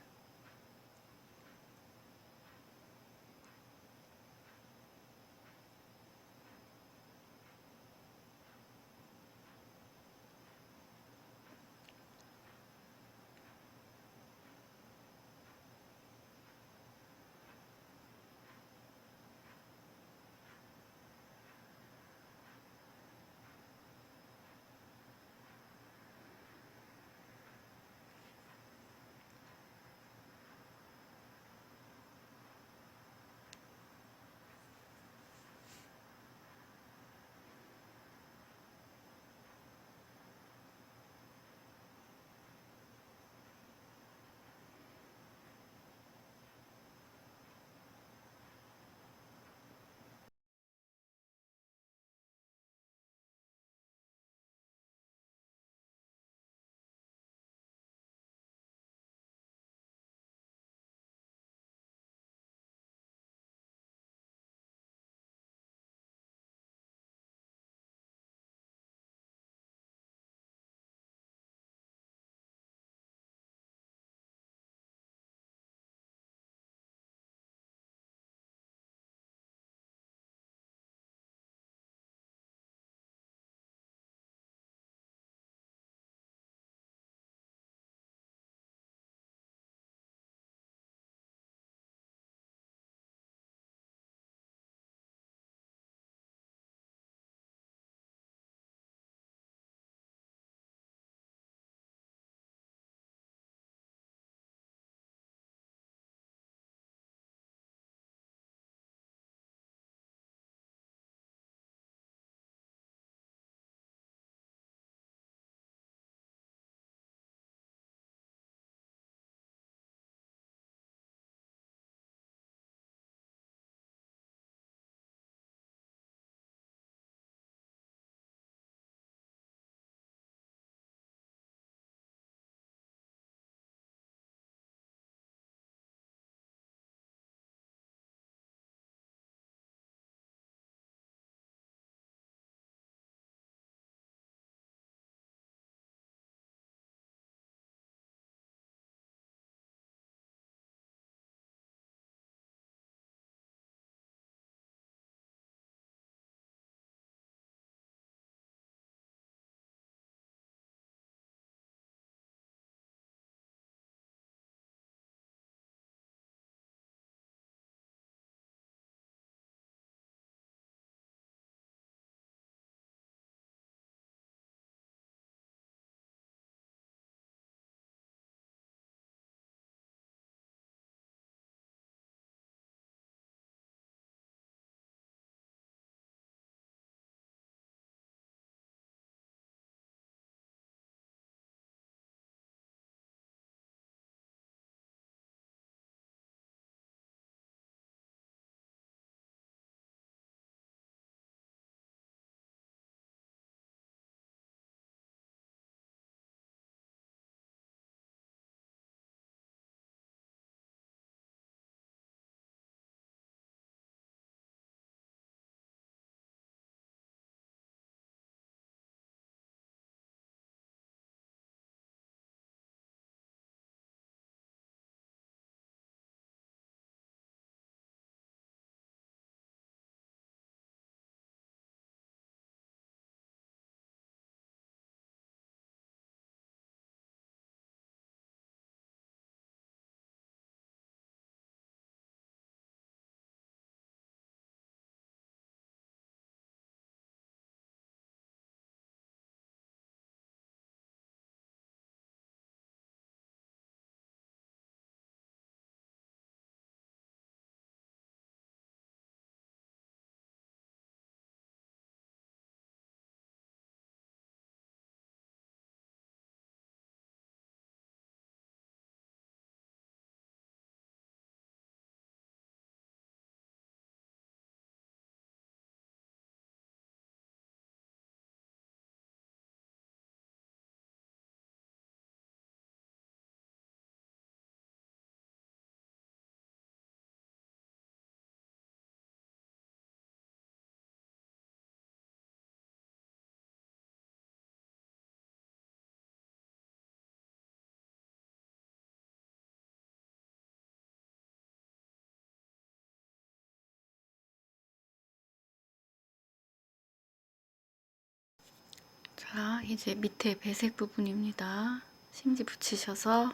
S1: 자, 이제 밑에 배색 부분입니다. 심지 붙이셔서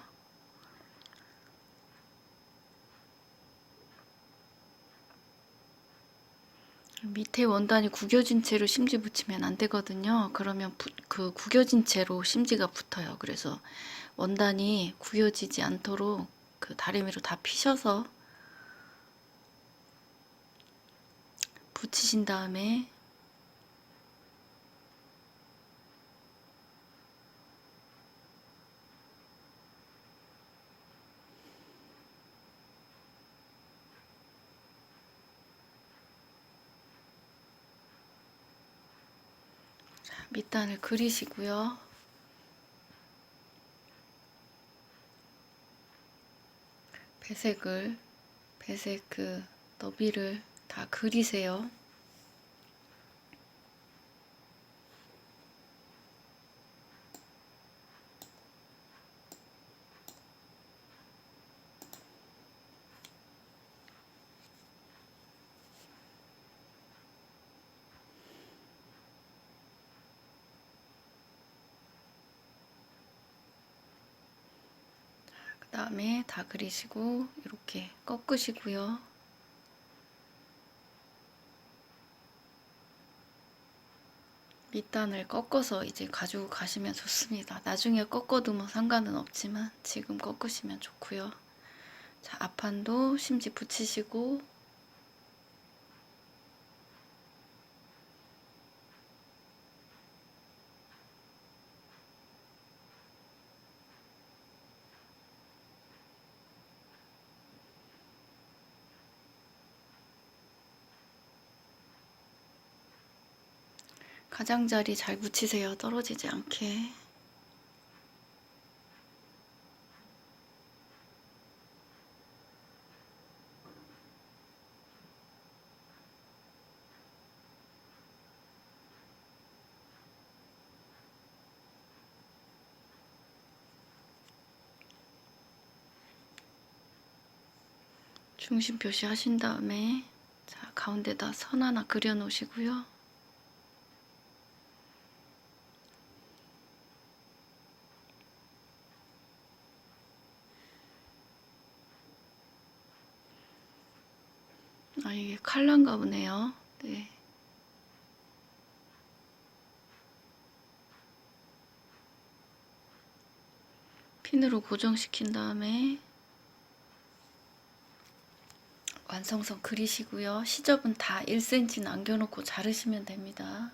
S1: 밑에 원단이 구겨진 채로 심지 붙이면 안 되거든요. 그러면 그 구겨진 채로 심지가 붙어요. 그래서 원단이 구겨지지 않도록 그 다리미로 다 피셔서 붙이신 다음에 밑단을 그리시고요. 배색 그 너비를 다 그리세요. 그 다음에 다 그리시고 이렇게 꺾으시고요. 밑단을 꺾어서 이제 가지고 가시면 좋습니다. 나중에 꺾어도 뭐 상관은 없지만 지금 꺾으시면 좋고요. 자, 앞판도 심지 붙이시고 가장자리 잘 붙이세요. 떨어지지 않게. 중심 표시 하신 다음에 자, 가운데다 선 하나 그려 놓으시고요. 아, 이게 칼라인가 보네요. 네. 핀으로 고정시킨 다음에 완성선 그리시고요. 시접은 다 1cm 남겨놓고 자르시면 됩니다.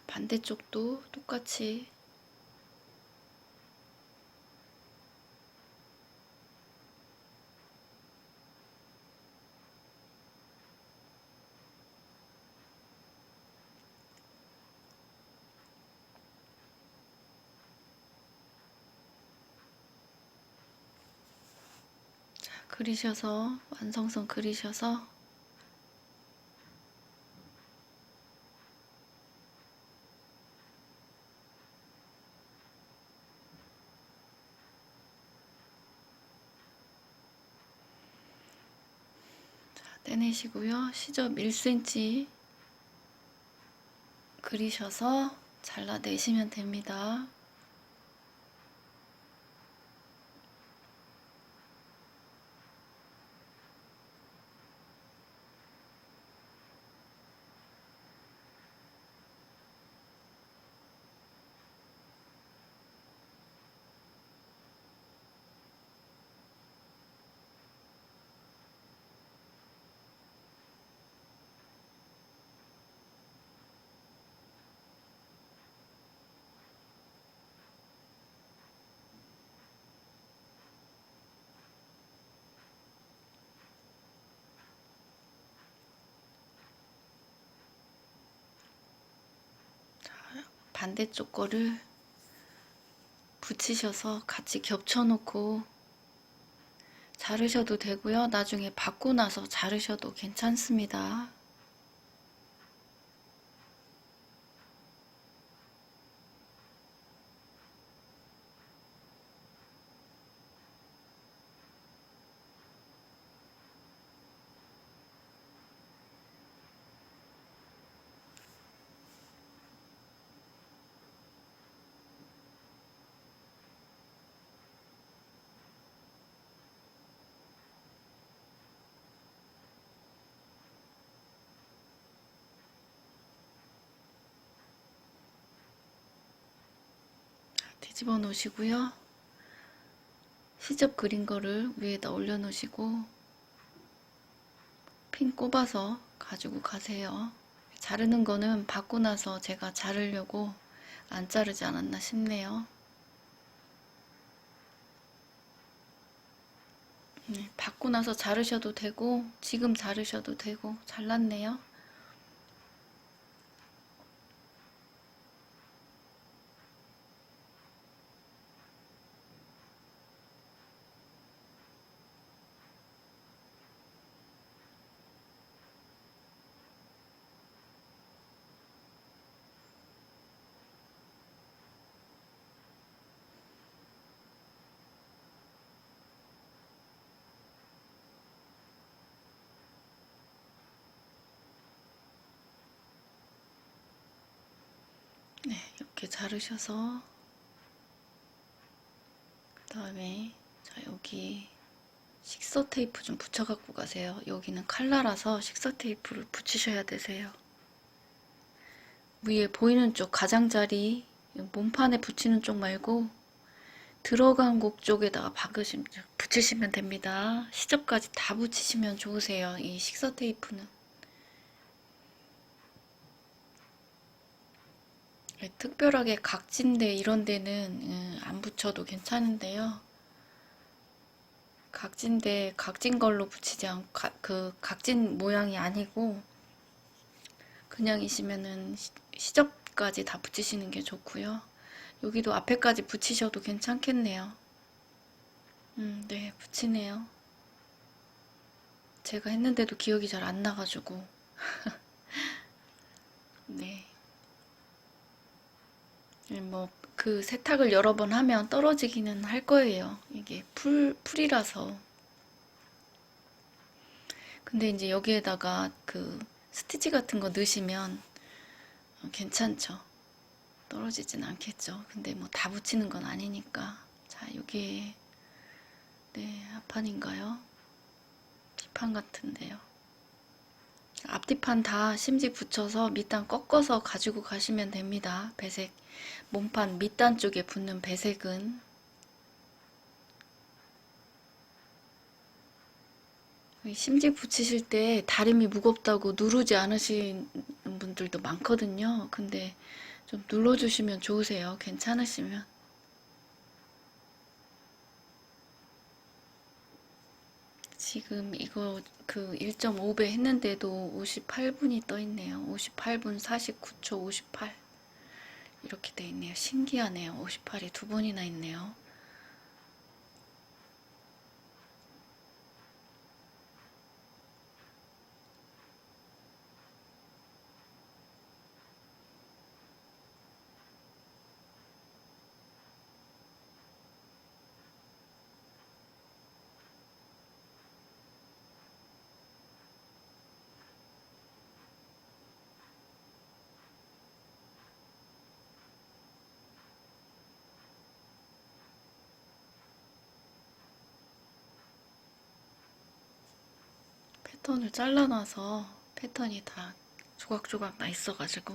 S1: 반대쪽도 똑같이 그리셔서 완성선 그리셔서 떼내시고요. 시접 1cm 그리셔서 잘라내시면 됩니다. 반대쪽 거를 붙이셔서 같이 겹쳐놓고 자르셔도 되고요. 나중에 받고 나서 자르셔도 괜찮습니다. 뒤집어 놓으시고요. 시접 그린 거를 위에다 올려 놓으시고 핀 꼽아서 가지고 가세요. 자르는 거는 받고 나서 제가 자르려고 안 자르지 않았나 싶네요. 받고 나서 자르셔도 되고 지금 자르셔도 되고 잘랐네요. 네, 이렇게 자르셔서 그 다음에 자 여기 식서 테이프 좀 붙여 갖고 가세요. 여기는 칼라라서 식서 테이프를 붙이셔야 되세요. 위에 보이는 쪽 가장자리 몸판에 붙이는 쪽 말고 들어간 곡 쪽에다가 붙이시면 됩니다. 시접까지 다 붙이시면 좋으세요. 이 식서 테이프는. 특별하게 각진데 이런 데는 안 붙여도 괜찮은데요. 각진데 각진 걸로 붙이지 않고 그 각진 모양이 아니고 그냥이시면은 시접까지 다 붙이시는 게 좋고요. 여기도 앞에까지 붙이셔도 괜찮겠네요. 네, 붙이네요. 제가 했는데도 기억이 잘 안 나가지고. 네. 뭐, 그 세탁을 여러 번 하면 떨어지기는 할 거예요. 이게 풀이라서. 근데 이제 여기에다가 그 스티치 같은 거 넣으시면 괜찮죠. 떨어지진 않겠죠. 근데 뭐 다 붙이는 건 아니니까. 자, 여기에, 네, 앞판인가요? 뒷판 같은데요. 앞뒤판 다 심지 붙여서 밑단 꺾어서 가지고 가시면 됩니다. 배색, 몸판 밑단 쪽에 붙는 배색은 심지 붙이실 때 다림이 무겁다고 누르지 않으시는 분들도 많거든요. 근데 좀 눌러주시면 좋으세요. 괜찮으시면. 지금 이거 그 1.5배 했는데도 58분이 떠 있네요. 58분 49초 58. 이렇게 돼 있네요. 신기하네요. 58이 두 번이나 있네요. 패턴을 잘라놔서 패턴이 다 조각조각 나 있어가지고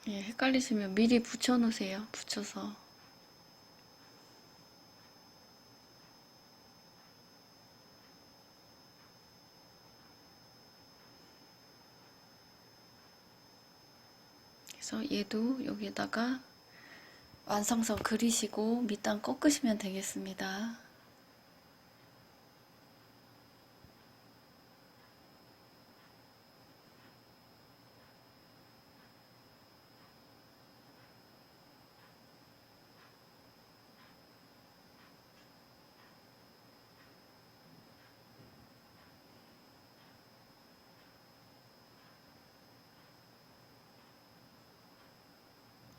S1: 예, 헷갈리시면 미리 붙여 놓으세요. 붙여서. 그래서 얘도 여기에다가 완성선 그리시고 밑단 꺾으시면 되겠습니다.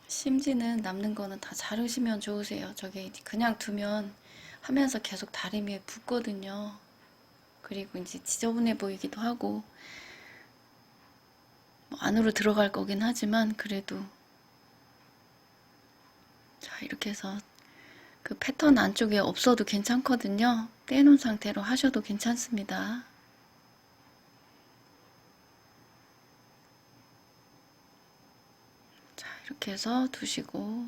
S1: 심지는 남는 거는 다 자르시면 좋으세요. 저게 그냥 두면 하면서 계속 다리미에 붙거든요. 그리고 이제 지저분해 보이기도 하고 뭐 안으로 들어갈 거긴 하지만 그래도 자 이렇게 해서 그 패턴 안쪽에 없어도 괜찮거든요. 떼놓은 상태로 하셔도 괜찮습니다. 자 이렇게 해서 두시고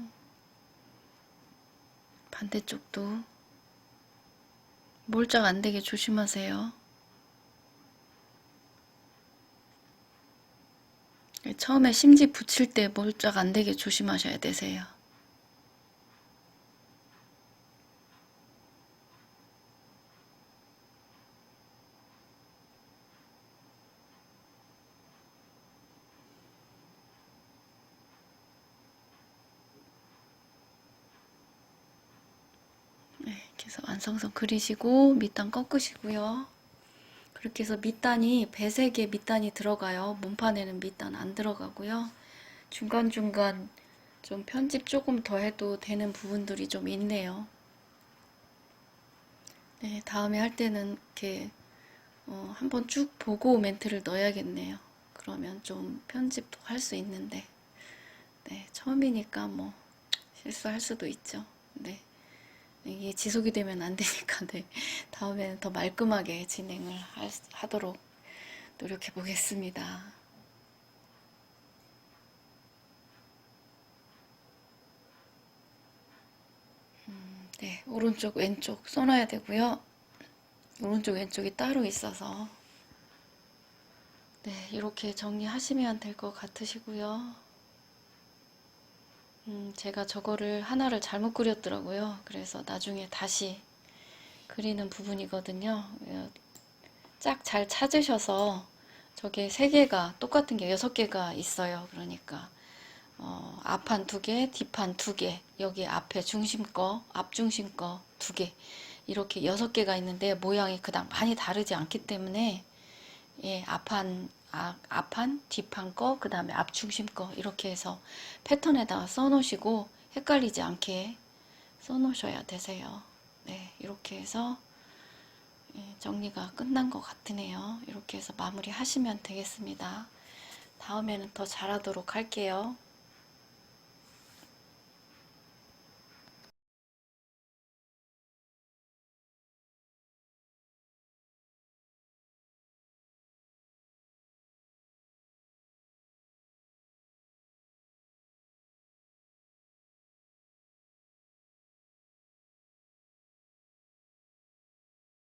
S1: 반대쪽도 몰짝 안 되게 조심하세요. 처음에 심지 붙일 때 몰짝 안 되게 조심하셔야 되세요. 네, 이렇게 해서 완성선 그리시고 밑단 꺾으시고요. 그렇게 해서 밑단이 배색에 밑단이 들어가요. 몸판에는 밑단 안 들어가고요. 중간중간 좀 편집 조금 더 해도 되는 부분들이 좀 있네요. 네, 다음에 할 때는 이렇게 한번 쭉 보고 멘트를 넣어야겠네요. 그러면 좀 편집도 할 수 있는데 네, 처음이니까 뭐 실수할 수도 있죠. 네, 이게 지속이 되면 안 되니까 네, 다음에는 더 말끔하게 진행을 하도록 노력해 보겠습니다. 네, 오른쪽 왼쪽 써놔야 되고요. 오른쪽 왼쪽이 따로 있어서 네, 이렇게 정리하시면 될 것 같으시고요. 제가 저거를 하나를 잘못 그렸더라고요. 그래서 나중에 다시 그리는 부분이거든요. 짝 잘 찾으셔서 저게 3개가 똑같은 게 6개가 있어요. 그러니까 앞판 2개, 뒷판 2개, 여기 앞에 중심 거, 앞중심 거 2개 이렇게 6개가 있는데 모양이 그닥 많이 다르지 않기 때문에 예, 앞판, 뒷판 거, 그 다음에 앞중심 거 이렇게 해서 패턴에다가 써놓으시고 헷갈리지 않게 써놓으셔야 되세요. 네, 이렇게 해서 예, 정리가 끝난 것 같으네요. 이렇게 해서 마무리 하시면 되겠습니다. 다음에는 더 잘하도록 할게요.